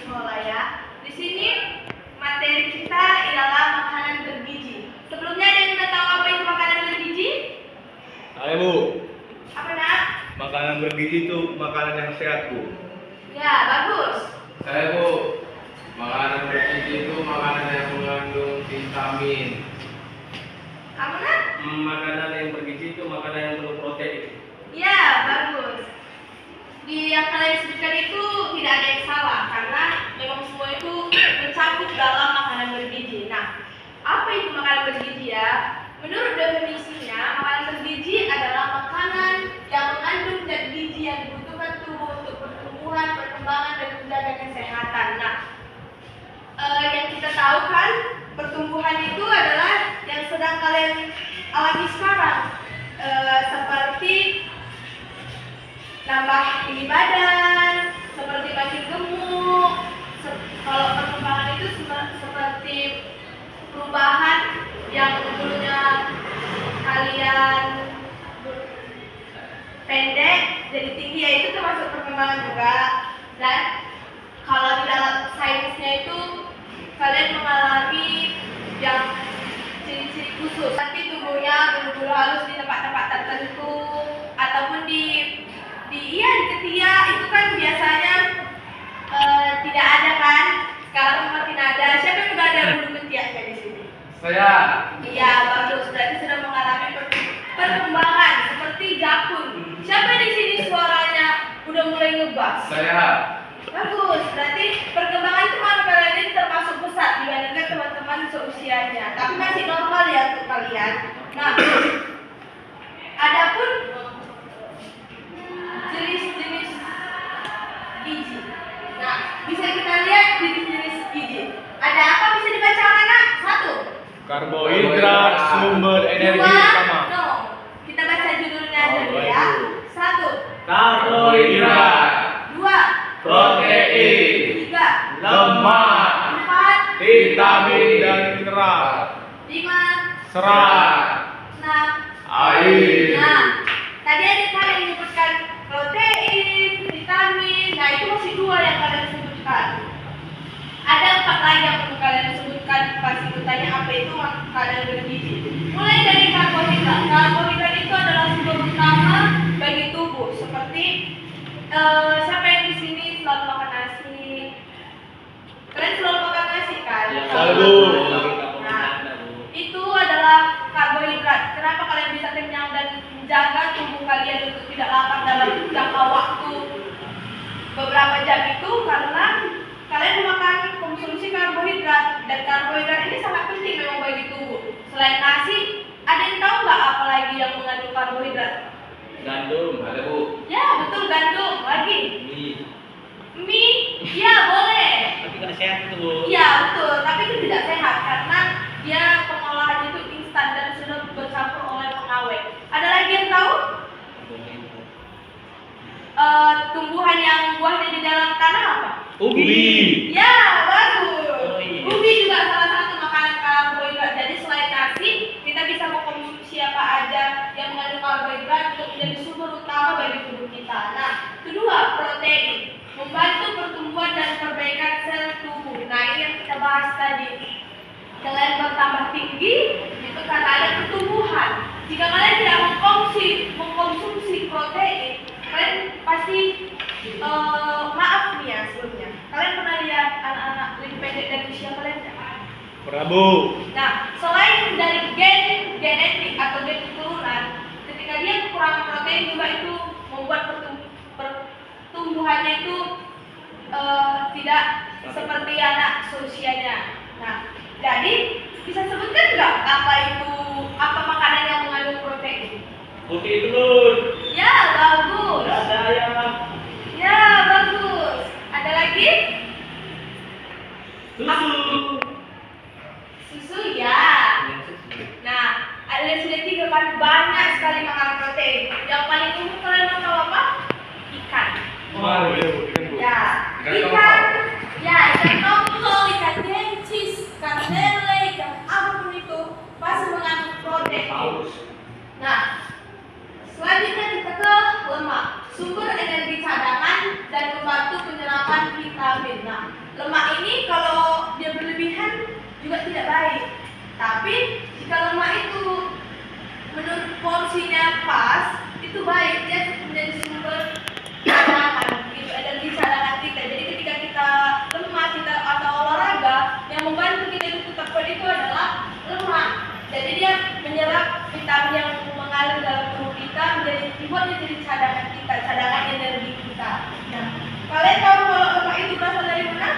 sekolah ya. Di sini materi kita ialah makanan bergizi. Sebelumnya ada yang udah tahu apa itu makanan bergizi? Ayo Bu, Apa nak? makanan bergizi itu makanan yang sehat Bu. Ya, bagus. Saya Bu, makanan bergizi itu makanan yang mengandung vitamin. Kamu nak? Makanan yang bergizi itu makanan yang penuh protein. Ya, bagus. Di yang kalian sebutkan itu tidak ada yang salah karena memang semua itu mencakup dalam makanan bergizi. Nah, apa itu makanan bergizi ya? Menurut definisinya, makanan bergizi adalah makanan yang mengandung zat gizi yang dibutuhkan tubuh untuk pertumbuhan, perkembangan, dan menjaga kesehatan. Nah, yang kita tahu kan, pertumbuhan itu adalah yang sedang kalian alami sekarang, seperti nambah tinggi badan, seperti makin gemuk. Kalau perkembangan itu seperti perubahan yang dulunya kalian pendek jadi tinggi, ya itu termasuk perkembangan juga. Dan kalau di dalam sainsnya itu kalian mengalami yang ciri-ciri khusus, seperti tubuhnya bulu-bulu halus di tempat-tempat tertentu ataupun di ketiak itu kan biasanya tidak ada kan, sekarang makin ada. Siapa yang udah ada bulu ketiaknya di sini? Saya. Iya, bagus, berarti sudah mengalami perkembangan seperti jakun. Siapa di sini suaranya udah mulai ngebas? Saya. Bagus, berarti perkembangan teman kalian ini termasuk besar dibandingkan teman-teman seusianya, tapi masih normal ya untuk kalian. Nah, adapun jenis-jenis gizi. Nah, bisa kita lihat jenis-jenis gizi. Ada apa bisa dibaca anak? Satu. Karbohidrat, sumber energi Dua. utama. No. Kita baca judulnya dulu ya. Satu. Karbohidrat, Dua. Protein. Tiga. lemak, Empat. vitamin dan mineral, Lima. serat, Enam. Air. Nah, tadi ada kalian menyebutkan protein, vitamin. Nah, itu masih dua yang kalian sebutkan. Ada 4 lagi yang perlu kalian sebutkan pas ibu tanya apa itu makanan bergizi. Mulai dari karbohidrat. Karbohidrat itu adalah sumber utama bagi tubuh. Seperti siapa yang di sini selalu makan nasi? Kalian selalu makan nasi kan? Selalu. Nah, itu adalah karbohidrat. Kenapa kalian bisa kenyang dan menjaga tubuh kalian untuk tidak lapar dalam jangka waktu beberapa jam itu karena kalian memakan konsumsi karbohidrat, dan karbohidrat ini sangat penting memang bagi tubuh. Selain nasi, ada yang tahu nggak apa lagi yang mengandung karbohidrat? gandum, Ada Bu. Ya betul, gandum. Lagi mie. mie, ya boleh. Tapi kan sehat itu Bu. Ya betul, tapi itu tidak sehat karena dia pengolahan itu instan dan sudah bercampur oleh pengawet. Ada lagi yang tahu? Tumbuhan yang buahnya di dalam tanah apa? Ubi. Ya, bagus. Oh, iya. Ubi juga salah satu makanan karbohidrat. Jadi selain nasi, kita bisa mengkonsumsi apa aja yang mengandung karbohidrat untuk menjadi sumber utama bagi tubuh kita. Nah, kedua, protein membantu pertumbuhan dan perbaikan sel tubuh. Nah, ini yang kita bahas tadi. Kalian bertambah tinggi, itu karena ada pertumbuhan. Jika kalian tidak mengkonsumsi protein, kalian pasti maaf nih ya sebelumnya. Kalian pernah lihat anak-anak lebih pendek dari usia kalian tidak? Prabu. Nah, selain dari gen genetik atau gen keturunan, ketika dia kekurangan protein juga itu membuat pertumbuhannya itu tidak seperti anak seusianya. Nah, jadi bisa sebutkan nggak apa makanan yang mengandung protein? Putih telur. Ya, bagus. Ada ayam. Ya, bagus. Ada lagi? Susu. Susu ya. Nah, ada sudah 3 kan, banyak sekali makanan protein. Yang paling umum kalian mau tahu apa? Ikan. Oh, iya Bu, ikan Bu. Ya, Ikan ikan. tongkol. Ya, ikan tongkol, ikan dencis, ikan lele, ikan apapun itu pasti mengandung protein. Nah, selanjutnya kita ke lemak, sumber energi cadangan dan membantu penyerapan vitamin. Nah, lemak ini kalau dia berlebihan juga tidak baik. Tapi jika lemak itu menurut porsinya pas, itu baik. Dia menjadi sumber cadangan, gitu, energi cadangan kita. Jadi ketika kita lemah, kita atau olahraga, yang membantu kita untuk tetap kuat itu adalah lemak. Jadi dia menyerap vitamin yang mengalir dalam tubuh kita dibuat jadi cadangan kita, cadangan energi kita. Nah, kalian tahu kalau lemak itu berasal dari mana?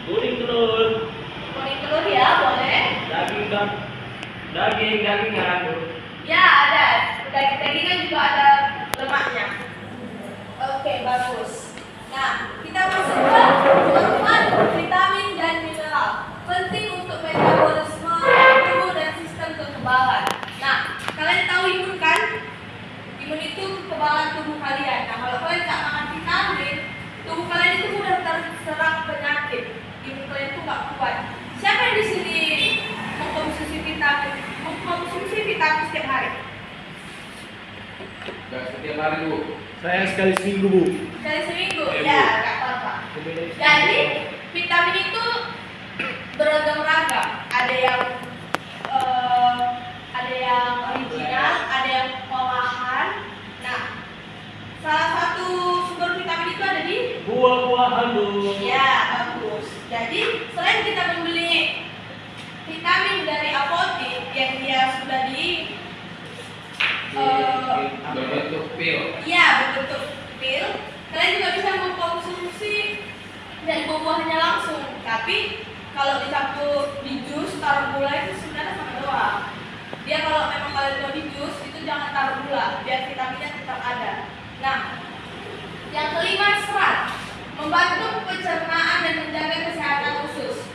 Kuning telur. Kuning telur ya, boleh. Dagingan. Ya, ada. Daging-dagingan juga ada lemaknya. Oke, bagus. Nah, kita masuk ke teman-teman vitamin dan mineral. Penting untuk metabolisme tubuh dan sistem kekebalan. Nah, kalian tahu imun kan? Imun itu kekebalan tubuh kalian. Nah, kalau kalian nggak makan vitamin, tubuh kalian itu mudah terserang penyakit. Imun kalian itu nggak kuat. Siapa yang di sini mengkonsumsi vitamin? Mengkonsumsi vitamin setiap hari? Gak setiap hari, Bu. Saya sekali seminggu, Bu. Sekali seminggu? Ya, Bu. Ya, nggak apa-apa. Jadi vitamin itu beragam-ragam. Ada yang original, ada yang olahan. Nah, salah satu sumber vitamin itu ada di Buah-buahan, Bu. ya, bagus. Jadi selain kita membeli vitamin dari apotek yang dia sudah Berbentuk pil. iya berbentuk pil, kalian juga bisa mengkonsumsi dari buah-buahnya langsung. Tapi kalau dicampur di jus taruh gula itu sebenarnya sama doang. Dia kalau memang kalian mau di jus itu jangan taruh gula biar vitaminnya tetap ada. Nah, yang kelima, serat, membantu pencernaan dan menjaga kesehatan usus.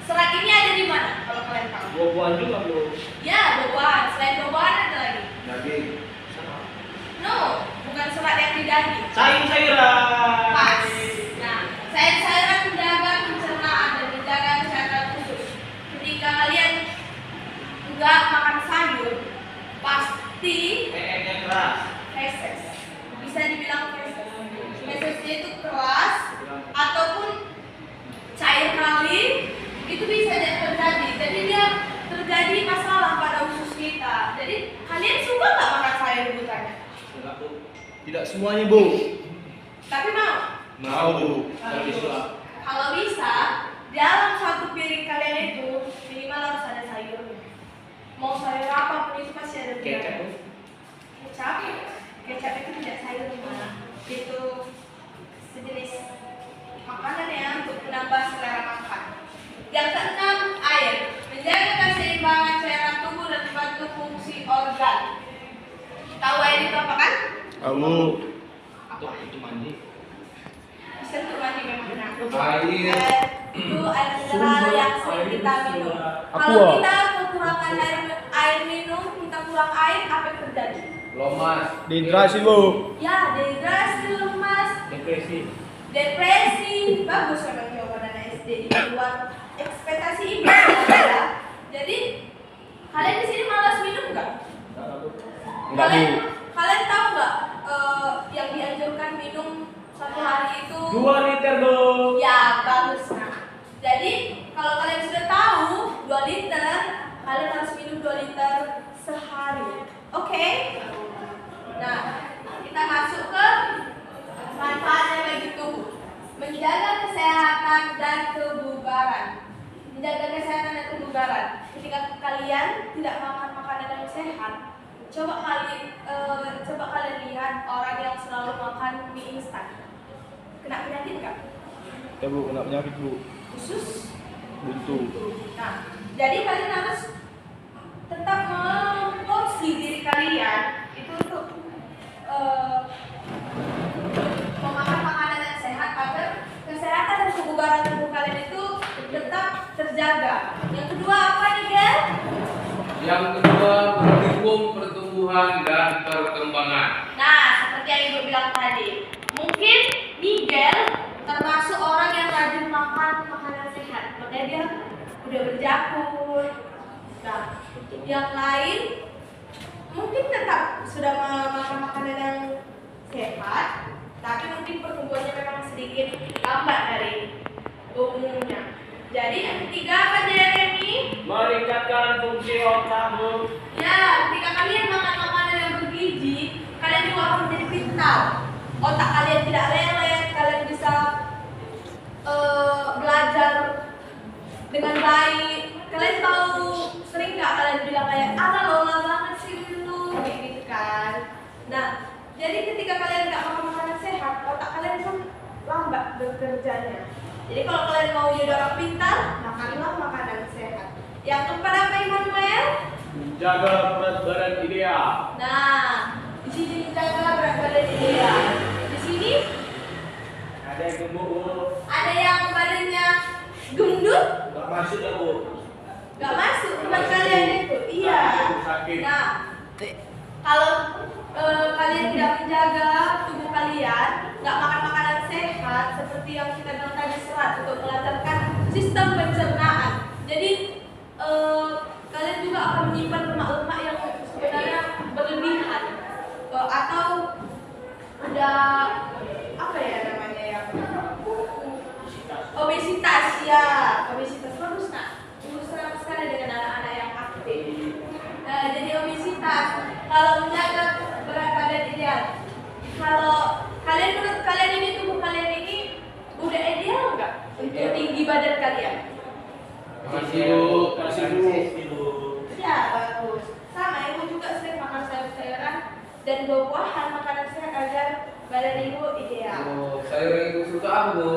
Serat ini ada di mana kalau kalian tahu? Buah-buahan juga, Bu. Ya, buah-buahan. Selain buah-buahan ada lagi. Daging. No, bukan serat yang di daging. Sayur-sayuran. Pas. Nah, sayur-sayuran menjaga pencernaan dan menjaga kesehatan usus. Ketika kalian enggak makan sayur, pasti Nya keras. feses. Bisa dibilang feses. Fesesnya itu keras ataupun cair kali, itu bisa terjadi. Jadi dia terjadi masalah pada usus kita. Jadi kalian suka nggak makan sayur bukannya? Enggak, Bu. Tidak semuanya, Bu. Tapi mau? Mau, Bu. Kalau bisa. Kalau bisa, dalam satu piring kalian itu minimal harus ada sayurnya. Mau sayur apapun itu pasti ada Kecap, Bu. Kecap? Kecap itu tidak sayur, itu sejenis makanan ya untuk menambah selera makan. Yang keenam, air, menjaga keseimbangan cairan tubuh dan membantu fungsi organ. Tahu air itu apa kan? Kamu Itu mandi. Bisa untuk mandi memang benar. Air. Itu air mineral yang sering kita minum. Aqua. Kalau kita kekurangan air minum, kita kurang air, apa yang terjadi? Lomas. dehidrasi, Bu. Ya, dehidrasi, lemas, depresi. Bagus memang jawaban anak SD dibuat ekspektasi ini ya. Jadi kalian di sini malas minum nggak? Enggak, Bu. Kalian tahu nggak yang dianjurkan minum satu hari itu? 2 liter, Bu. Ya, bagus. Nah, jadi kalau kalian sudah tahu 2 liter, kalian harus minum 2 liter sehari. Oke? Nah, kita masuk ke manfaatnya bagi tubuh. Menjaga kesehatan dan kebugaran. Menjaga kesehatan dan kebugaran. Ketika kalian tidak makan makanan yang sehat, coba kalian lihat orang yang selalu makan mie instan. Kena penyakit nggak? Ya, Bu, kena penyakit, Bu. Usus. Buntu. Nah, jadi kalian harus tetap memporsi diri kalian itu untuk memakan makanan yang sehat agar kesehatan dan kebugaran tubuh kalian itu tetap terjaga. Yang kedua apa nih, Gel? Yang kedua, mendukung pertumbuhan dan perkembangan. Nah, seperti yang Ibu bilang tadi, mungkin Miguel termasuk orang yang rajin makan makanan sehat. Makanya dia udah berjabur. Nah, yang lain mungkin tetap sudah makan makanan yang sehat, tapi mungkin pertumbuhannya memang sedikit lambat dari Meningkatkan fungsi otak, Bu. Ya, ketika kalian makan makanan yang bergizi, kalian juga akan menjadi pintar. Otak kalian tidak lelet, kalian bisa belajar dengan baik. Kalian tahu sering nggak kalian bilang kayak lola banget sih dulu, kayak gitu kan. Nah, jadi ketika kalian nggak makan makanan sehat, otak kalian kan lambat bekerjanya. Jadi kalau kalian mau jadi orang pintar, makanlah makanan sehat. Yang keempat apa, Immanuel? Menjaga berat badan ideal. Nah, di sini dijaga berat badan ideal. Di sini Ada yang gemuk, Bu. ada yang badannya gendut, Nggak masuk ya, Bu. nggak masuk teman kalian itu. Iya. Sakit. Nah, kalau kalian tidak menjaga tubuh kalian, nggak makan makanan sehat seperti yang kita bilang tadi, serat untuk melancarkan sistem pencernaan. Jadi kalian juga akan menyimpan lemak-lemak yang sebenarnya berlebihan atau udah apa ya namanya ya, obesitas ya, obesitas bagus sekali dengan anak-anak yang aktif. Nah, jadi obesitas kalau menjaga berat badan ideal. Kalau kalian, menurut kalian ini tubuh kalian ini udah ideal nggak untuk tinggi badan kalian? Makasih, Bu. Kasih, Bu. Ya, bagus. Sama, ibu juga sering makan sayur-sayuran dan buah-buahan, makanan sehat agar badan ibu ideal. Bu, sayur yang ibu suka apa, Bu?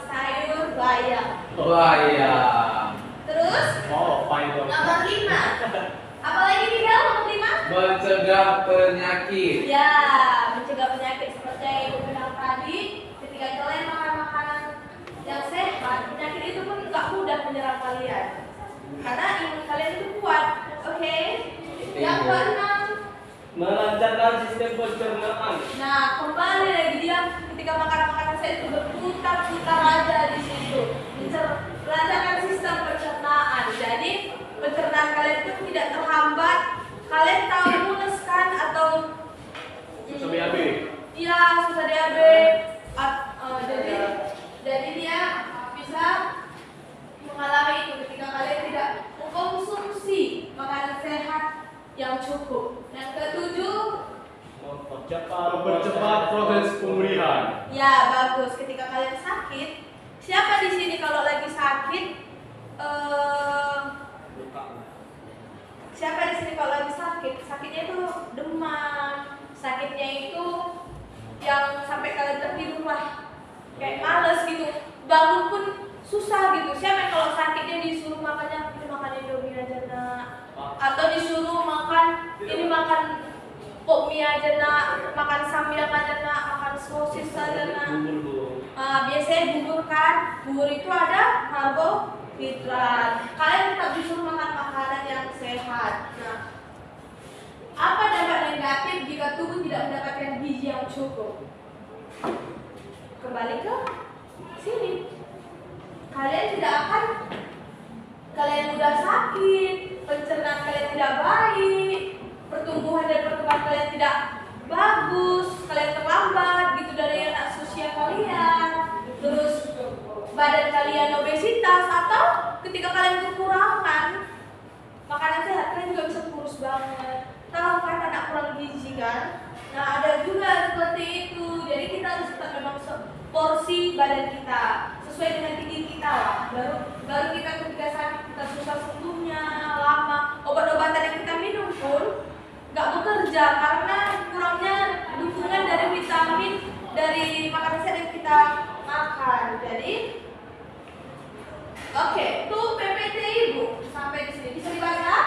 Sayur bayam. Bayam. Terus Oh, fiber. nomor 5. Apalagi Miguel nomor 5? Mencegah penyakit. Ya, mencegah penyakit seperti yang ibu bilang tadi. Ketika kalian makan makanan yang sehat, penyakit itu pun nggak mudah menyerang kalian karena imun kalian itu kuat. Oke. Yang keenam, Melancarkan sistem pencernaan. nah kembali lagi dia ketika makan makanan sehat itu berputar-putar aja di situ, melancarkan sistem pencernaan. Jadi pencernaan kalian itu tidak terhambat. Kalian tahu mules kan atau Susah BAB. iya, susah DAB. Jadi dia bisa mengalami itu ketika kalian tidak mengkonsumsi makanan sehat yang cukup. Yang ketujuh, Mempercepat proses pemulihan. ya bagus. Ketika kalian sakit, siapa di sini kalau lagi sakit? Siapa di sini kalau lagi sakit? Sakitnya itu demam, sakitnya itu yang sampai kalian tertidur lah, kayak males gitu, bangun pun susah gitu. Siapa yang kalau sakitnya disuruh makannya makan Indomie aja nak, atau disuruh makan pok mie aja nak, makan samyang aja nak, makan sosis aja nak. Biasanya bubur kan, bubur itu ada karbohidrat. Kalian tetap disuruh makan makanan yang sehat. Nah, apa dampak negatif jika tubuh tidak mendapatkan gizi yang cukup? Kembali ke sini. Kalian udah sakit, pencernaan kalian tidak baik, pertumbuhan dan perkembangan kalian tidak bagus, kalian terlambat gitu dari anak usia kalian, terus badan kalian obesitas, atau ketika kalian kekurangan makanan sehat, kalian juga bisa kurus banget. Tahu kan anak kurang gizi kan? Nah, ada juga seperti itu. Jadi kita harus tetap memang porsi badan kita sesuai dengan tinggi kita lah. Baru kita ketika sakit kita susah sembuhnya lama. Obat-obatan yang kita minum pun nggak bekerja karena kurangnya dukungan dari vitamin dari makanan sehat yang kita makan. Jadi oke, itu PPT Ibu sampai di sini bisa dibaca.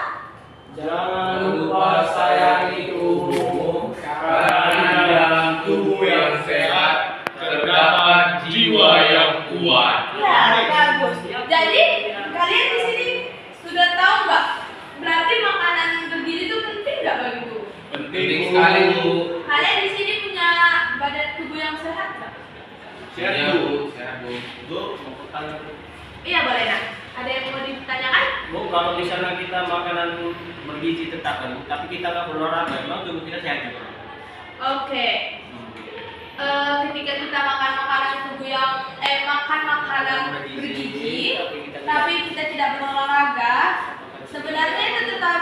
Jangan lupa sayangi tubuhmu, karena dalam tubuh yang sehat terdapat jiwa yang kuat. Ya, bagus. Jadi kalian di sini sudah tahu nggak? Berarti makanan bergizi itu penting nggak bagi tubuh? Penting sekali, Bu. Kalian di sini punya badan tubuh yang sehat nggak? Sehat, Iya, Bu. Sehat, Bu. Bu, mau bertanya. Iya boleh nak. Ada yang mau ditanyakan? Bu, kalau misalnya kita makanan bergizi tetap kan, tapi kita nggak berolahraga, memang tubuh kita sehat juga. Oke. Ketika kita makan makanan tubuh yang makan makanan bergizi, tapi kita tidak Sebenarnya itu tetap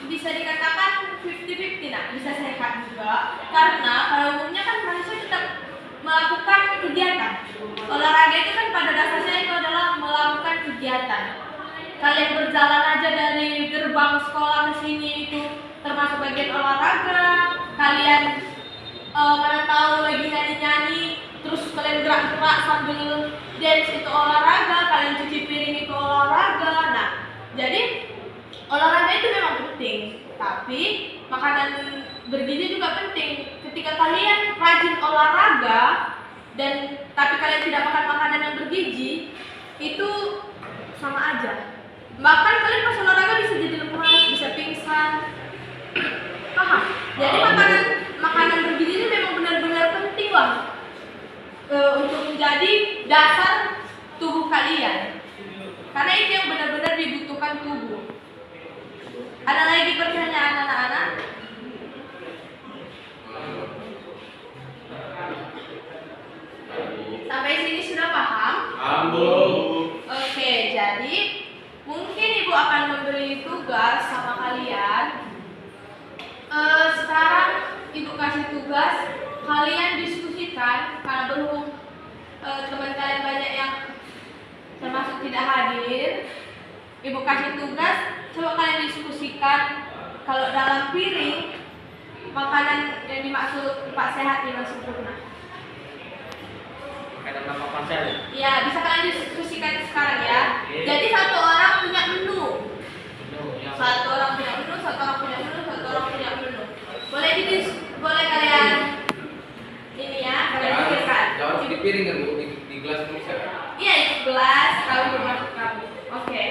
bisa dikatakan 50-50, nah bisa sehat juga karena pada umumnya kan manusia tetap melakukan kegiatan. Olahraga itu kan pada dasarnya itu adalah melakukan kegiatan. Kalian berjalan aja dari gerbang sekolah ke sini itu termasuk bagian olahraga. Kalian mana tahu lagi nyanyi-nyanyi, terus kalian gerak-gerak sambil dance itu olahraga. Kalian cuci piring itu olahraga. Nah, jadi olahraga itu memang penting, tapi makanan bergizi juga penting. Ketika kalian rajin olahraga tapi kalian tidak makan makanan yang bergizi, itu sama aja. Bahkan kalian pas olahraga bisa jadi lemas, bisa pingsan. Paham? Jadi makanan bergizi ini memang benar-benar penting lah untuk menjadi dasar tubuh kalian. Karena itu yang benar-benar dibutuhkan tubuh. Ada lagi pertanyaan anak-anak? Sampai sini sudah paham? Ambo. Oke, jadi mungkin ibu akan memberi tugas sama kalian. Sekarang ibu kasih tugas, kalian diskusikan karena berhubung teman kalian banyak yang termasuk tidak hadir. Ibu kasih tugas, coba kalian diskusikan kalau dalam piring makanan yang dimaksud Pak Sehat ini sempurna. Ada berapa pasal? Ya, bisa kalian diskusikan sekarang ya. Oke. Jadi satu orang punya menu. Ya. Satu orang punya menu, satu orang punya menu, satu orang punya menu. Boleh kalian ini ya, kalian pikirkan. Jangan di piring kan, Bu, di gelas bisa. Iya, itu gelas, kamu bermaksud kamu. Oke.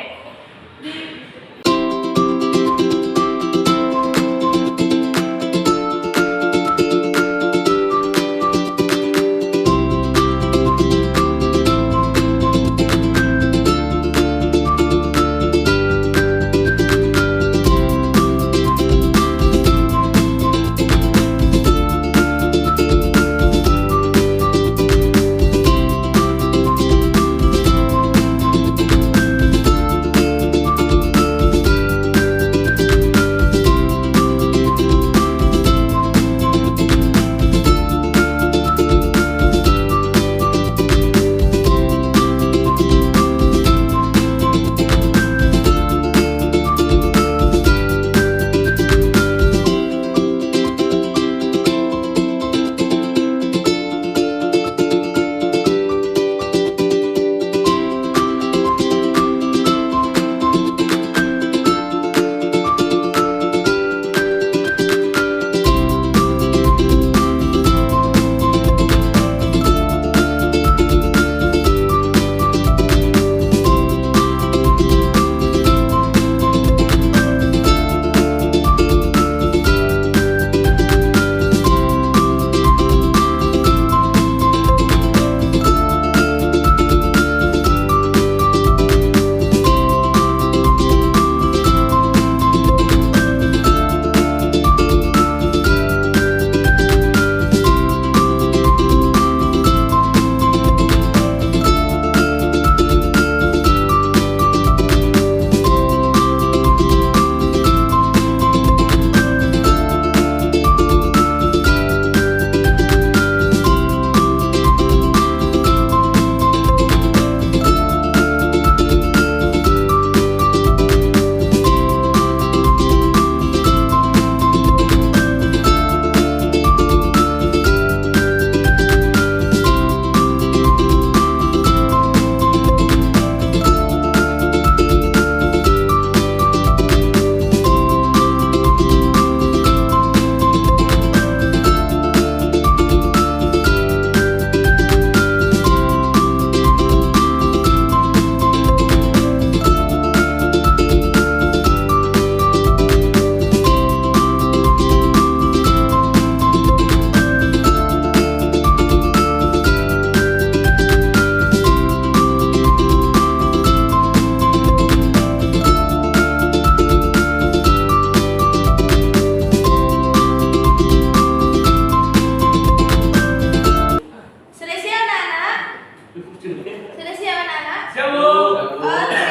Sudah siap anak-anak? Siap, Bu. Oke,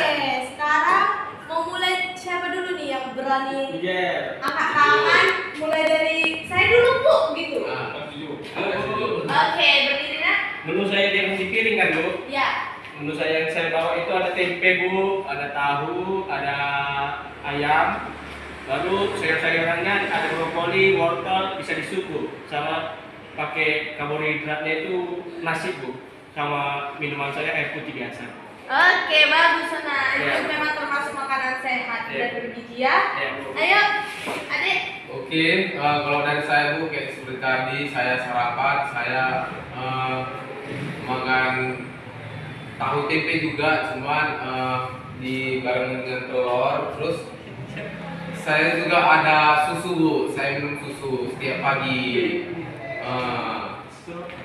sekarang mau mulai Ya. Menu saya yang saya bawa itu ada tempe Bu, ada tahu, ada ayam, baru sayur-sayurannya ada brokoli, wortel, bisa disup sama pakai karbohidratnya itu nasi Bu, sama minuman saya air putih biasa. Oke, bagus Nah. Ya. Itu memang termasuk makanan sehat Ya. dan bergizi ya. Ya, Bu. Ayo, Adik. Oke, kalau dari saya Bu, kayak seperti tadi saya sarapan, saya makan tahu tempe juga, cuman dibarengin dengan telur. Terus saya juga ada susu Bu, saya minum susu setiap pagi.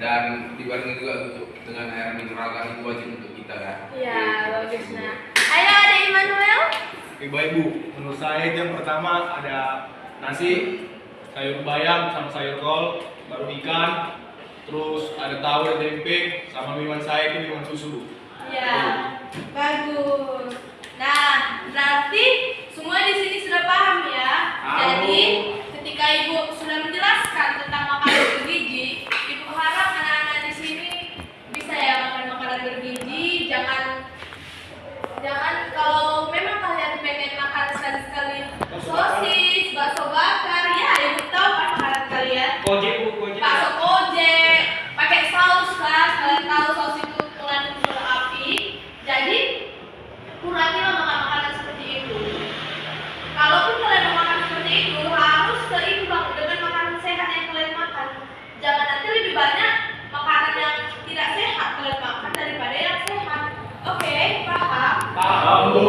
Dan dibarengin juga untuk dengan air mineral, kan itu wajib untuk kita kan. Ya, bagus Nah. Ayo Adik Immanuel. Oke baik Bu, menurut saya itu yang pertama ada nasi, sayur bayam sama sayur kol, baru ikan, terus ada tahu dan tempe, sama minuman saya itu minuman susu Bu. Ya, bagus. Nah, berarti semua di sini sudah paham ya. Jadi, ketika Ibu sudah menjelaskan tentang makanan bergizi, Ibu harap anak-anak di sini bisa ya makan makanan bergizi. Jangan kalau memang kalian pengen makan sekali-sekali sosis, bakso bakar, ya Ibu tahu kan makanan kalian. Kojek Bu, kojek. Bakso kojek, pakai saus kan, kalian tahu saus itu mengandung unsur api. Jadi kurangilah makan makanan seperti itu. Kalaupun kalian mau makan seperti itu, harus seimbang dengan makanan sehat yang kalian makan. Jangan nanti lebih banyak makanan yang tidak sehat kalian makan daripada yang sehat. Oke, paham? Paham Bu.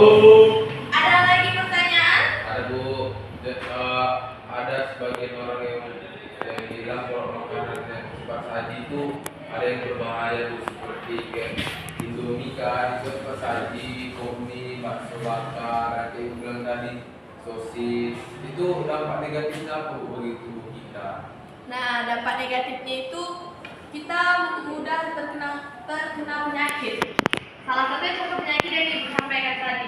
Ada lagi pertanyaan? Ada Bu, ada sebagian orang yang bilang kalau makanan yang cepat saji itu ada yang berbahaya Bu, seperti kayak Indomie kan, itu cepat saji, mie, bakso bakar, kayak yang bilang tadi sosis, itu dampak negatifnya apa Bu bagi tubuh kita? Nah, dampak negatifnya itu kita mudah terkena penyakit. Salah satunya contoh penyakit yang Ibu sampaikan tadi.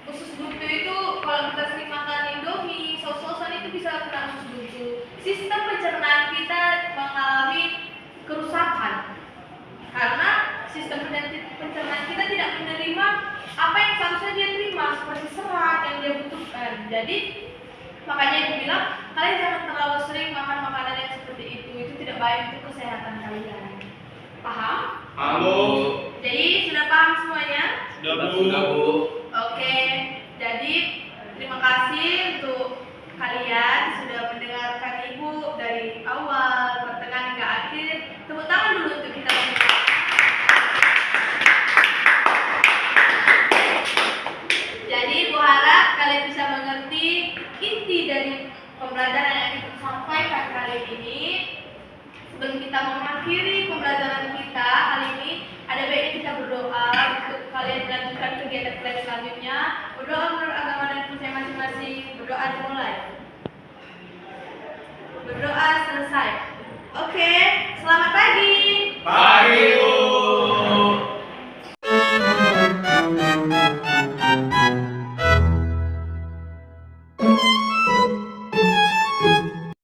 Usus buntu itu kalau kita sering makan Indomie, sos-sosan itu bisa kena usus buntu. Sistem pencernaan kita mengalami kerusakan karena sistem pencernaan kita tidak menerima apa yang seharusnya dia terima seperti serat yang dia butuhkan. Jadi makanya Ibu bilang kalian jangan terlalu sering makan makanan yang seperti itu tidak baik untuk kesehatan kalian. Paham? Halo. Jadi sudah paham semuanya? Sudah Bu. Oke, jadi terima kasih untuk kalian sudah mendengarkan Ibu dari awal, pertengahan hingga akhir. Tepuk tangan dulu untuk kita semua. Jadi Ibu harap kalian bisa mengerti inti dari pembelajaran yang Ibu sampaikan kali ini. Sebelum kita mengakhiri pembelajaran kita kali ini, ada baiknya kita berdoa untuk kalian melanjutkan kegiatan kalian selanjutnya. Berdoa menurut agama dan percaya masing-masing. Berdoa dimulai. Berdoa selesai. Oke, selamat pagi. Pagi.